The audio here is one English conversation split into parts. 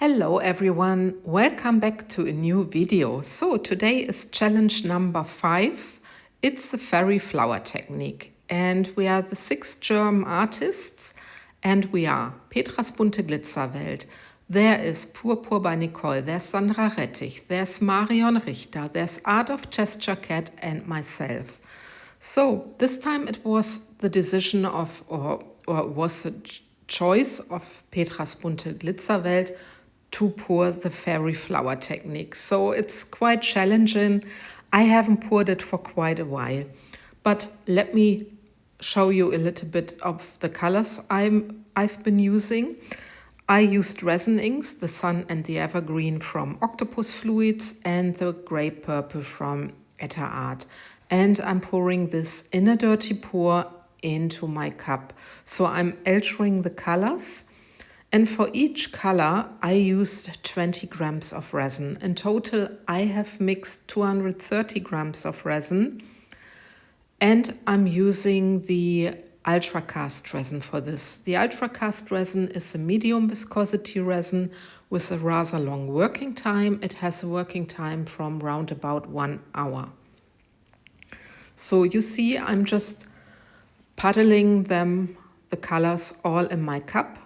Hello everyone, welcome back to a new video. So today is challenge number 5. It's the fairy flower technique and we are the 6 German artists and we are Petras Bunte Glitzerwelt. There is Purpur by Nicole, there's Sandra Rettich, there's Marion Richter, there's Art of Gesture Cat and myself. So this time it was the decision of, or was the choice of Petras Bunte Glitzerwelt to pour the fairy flower technique. So it's quite challenging. I haven't poured it for quite a while, but let me show you a little bit of the colors I've been using. I used resin inks, the sun and the evergreen from Octopus Fluids and the gray purple from Etta Art. And I'm pouring this in a dirty pour into my cup. So I'm altering the colors. And for each color, I used 20 grams of resin. In total, I have mixed 230 grams of resin. And I'm using the ultra cast resin for this. The ultra cast resin is a medium viscosity resin with a rather long working time. It has a working time from round about 1 hour. So you see, I'm just puddling the colors all in my cup.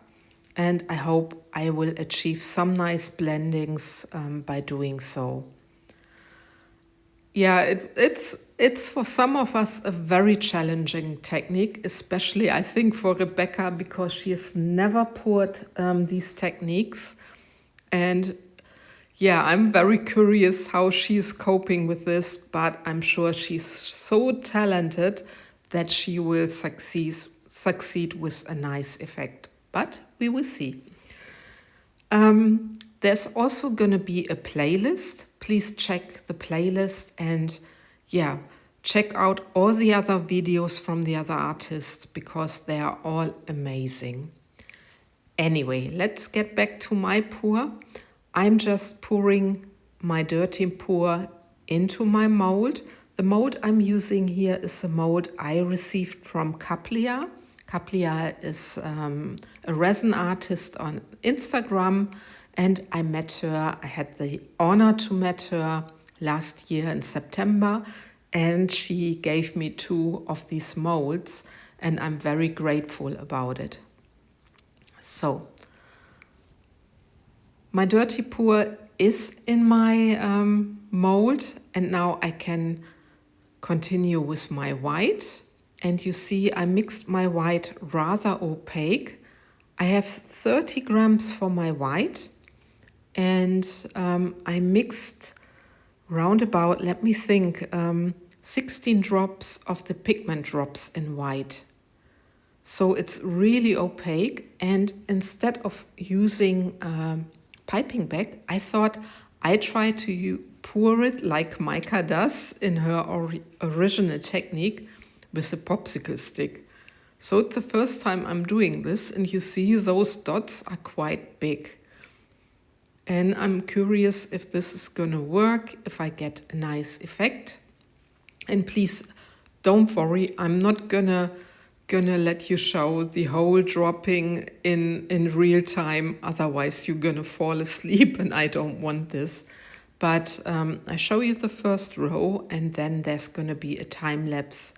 And I hope I will achieve some nice blendings by doing so. Yeah, it's for some of us a very challenging technique, especially I think for Rebecca, because she has never poured these techniques. And yeah, I'm very curious how she's coping with this, but I'm sure she's so talented that she will succeed with a nice effect. But we will see. There's also going to be a playlist. Please check the playlist and yeah, check out all the other videos from the other artists because they are all amazing. Anyway, let's get back to my pour. I'm just pouring my dirty pour into my mold. The mold I'm using here is a mold I received from Kaplia. Kaplia is a resin artist on Instagram and I met her, I had the honor to meet her last year in September and she gave me 2 of these molds and I'm very grateful about it. So, my dirty pour is in my mold and now I can continue with my white. And you see, I mixed my white rather opaque. I have 30 grams for my white. And I mixed roundabout, let me think, 16 drops of the pigment drops in white. So it's really opaque. And instead of using a piping bag, I thought I try to pour it like Micah does in her original technique, with a popsicle stick. So it's the first time I'm doing this and you see those dots are quite big. And I'm curious if this is gonna work, if I get a nice effect. And please don't worry, I'm not gonna let you show the whole dropping in real time, otherwise you're gonna fall asleep and I don't want this. But I show you the first row and then there's gonna be a time lapse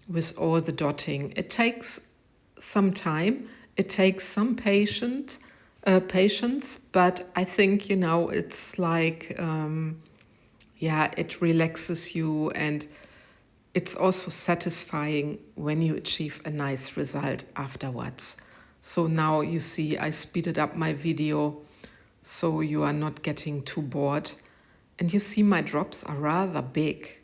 with all the dotting. It takes some time, it takes some patience, but I think, you know, it's like, yeah, it relaxes you and it's also satisfying when you achieve a nice result afterwards. So now you see I speeded up my video so you are not getting too bored. And you see my drops are rather big.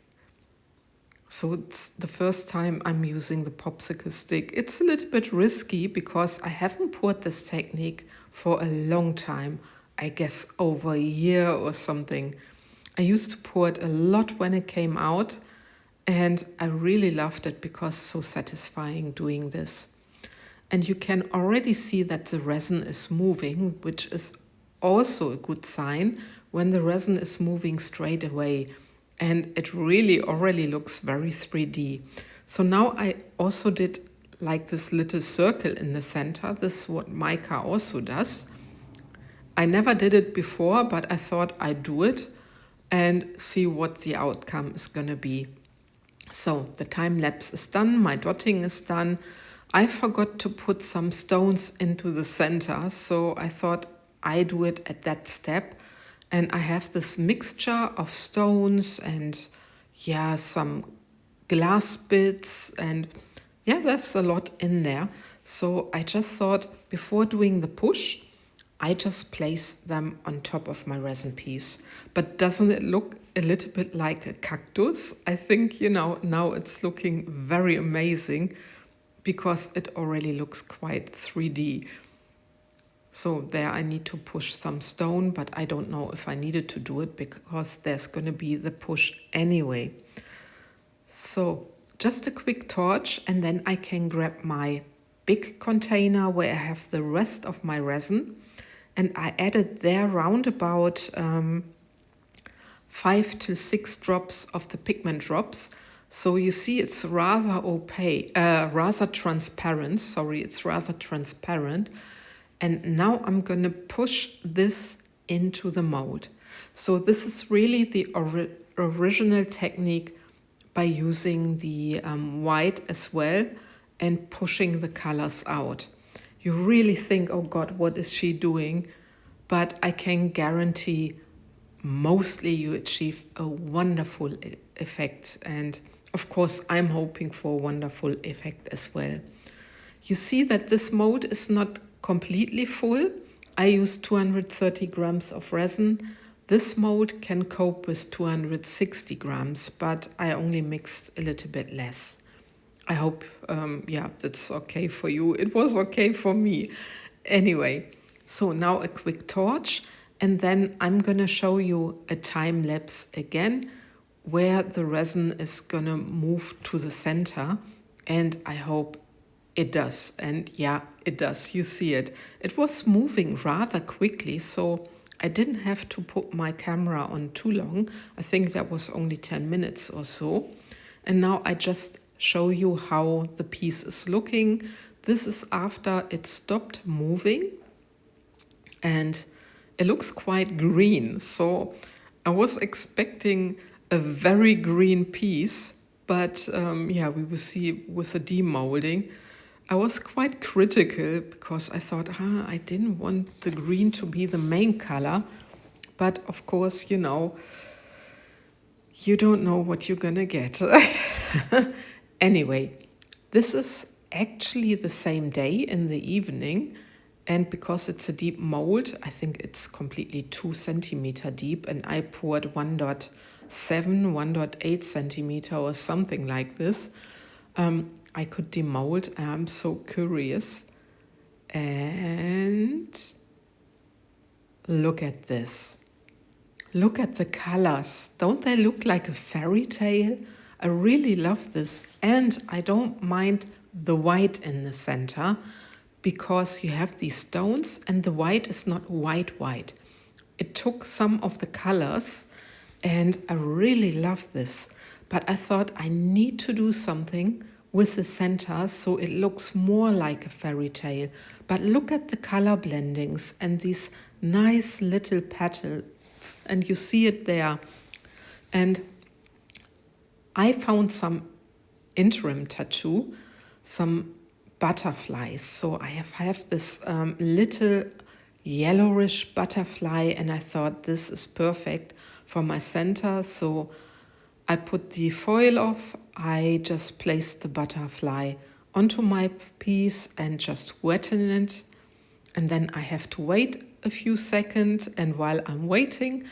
So it's the first time I'm using the popsicle stick. It's a little bit risky because I haven't poured this technique for a long time. I guess over a year or something. I used to pour it a lot when it came out and I really loved it because it's so satisfying doing this. And you can already see that the resin is moving, which is also a good sign when the resin is moving straight away. And it really already looks very 3D. So now I also did like this little circle in the center. This is what Micah also does. I never did it before, but I thought I'd do it and see what the outcome is gonna be. So the time lapse is done, my dotting is done. I forgot to put some stones into the center, so I thought I do it at that step. And I have this mixture of stones and yeah, some glass bits, and yeah, there's a lot in there. So I just thought before doing the push, I just place them on top of my resin piece. But doesn't it look a little bit like a cactus? I think, you know, now it's looking very amazing because it already looks quite 3D. So there I need to push some stone, but I don't know if I needed to do it because there's going to be the push anyway. So just a quick torch, and then I can grab my big container where I have the rest of my resin. And I added there round about 5 to 6 drops of the pigment drops. So you see it's rather opaque, rather transparent. Sorry, it's rather transparent. And now I'm going to push this into the mold. So this is really the original technique by using the white as well and pushing the colors out. You really think, oh God, what is she doing? But I can guarantee mostly you achieve a wonderful effect. And of course, I'm hoping for a wonderful effect as well. You see that this mold is not completely full. I use 230 grams of resin. This mold can cope with 260 grams, but I only mixed a little bit less. I hope, yeah, that's okay for you. It was okay for me. Anyway, so now a quick torch, and then I'm gonna show you a time lapse again where the resin is gonna move to the center, and I hope it does. And yeah, it does. You see it. It was moving rather quickly, so I didn't have to put my camera on too long. I think that was only 10 minutes or so. And now I just show you how the piece is looking. This is after it stopped moving, and it looks quite green. So I was expecting a very green piece, but yeah, we will see with the demolding. I was quite critical because I thought, I didn't want the green to be the main color. But of course, you know, you don't know what you're gonna get. Anyway, this is actually the same day in the evening, and because it's a deep mold, I think it's completely 2 centimeter deep, and I poured 1.7, 1.8 centimeter or something like this. I could demold. I'm so curious. And look at this. Look at the colors. Don't they look like a fairy tale? I really love this. And I don't mind the white in the center because you have these stones and the white is not white. It took some of the colors and I really love this. But I thought I need to do something with the center so it looks more like a fairy tale. But look at the color blendings and these nice little petals, and you see it there. And I found some interim tattoo, some butterflies. So I have this little yellowish butterfly, and I thought this is perfect for my center. So I put the foil off. I just placed the butterfly onto my piece and just wetted it. And then I have to wait a few seconds. And while I'm waiting,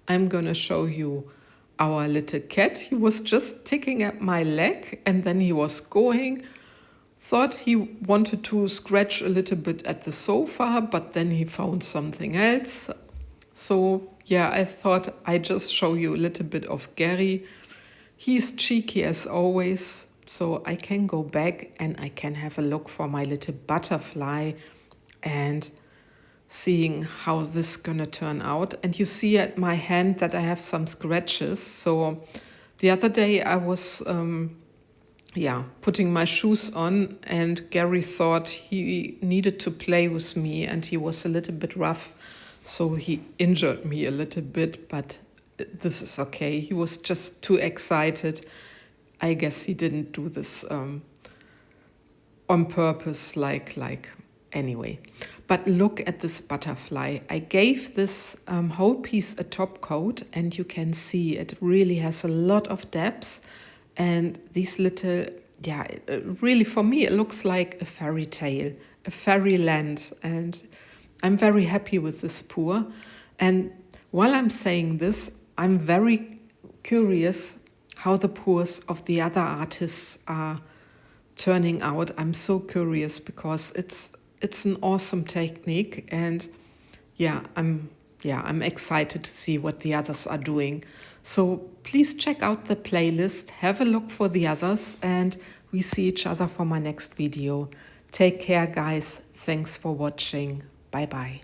I'm gonna show you our little cat. He was just ticking at my leg and then he was going. Thought he wanted to scratch a little bit at the sofa, but then he found something else. So yeah, I thought I'd just show you a little bit of Gary. He's cheeky as always, so I can go back and I can have a look for my little butterfly and seeing how this is gonna turn out. And you see at my hand that I have some scratches. So the other day I was putting my shoes on, and Gary thought he needed to play with me and he was a little bit rough. So he injured me a little bit, but this is okay. He was just too excited. I guess he didn't do this on purpose, anyway. But look at this butterfly. I gave this whole piece a top coat, and you can see it really has a lot of depth. And these little, yeah, really for me, it looks like a fairy tale, a fairyland. And I'm very happy with this pour. And while I'm saying this, I'm very curious how the pours of the other artists are turning out. I'm so curious because it's an awesome technique, and I'm excited to see what the others are doing. So please check out the playlist, have a look for the others, and we see each other for my next video. Take care, guys. Thanks for watching. Bye bye.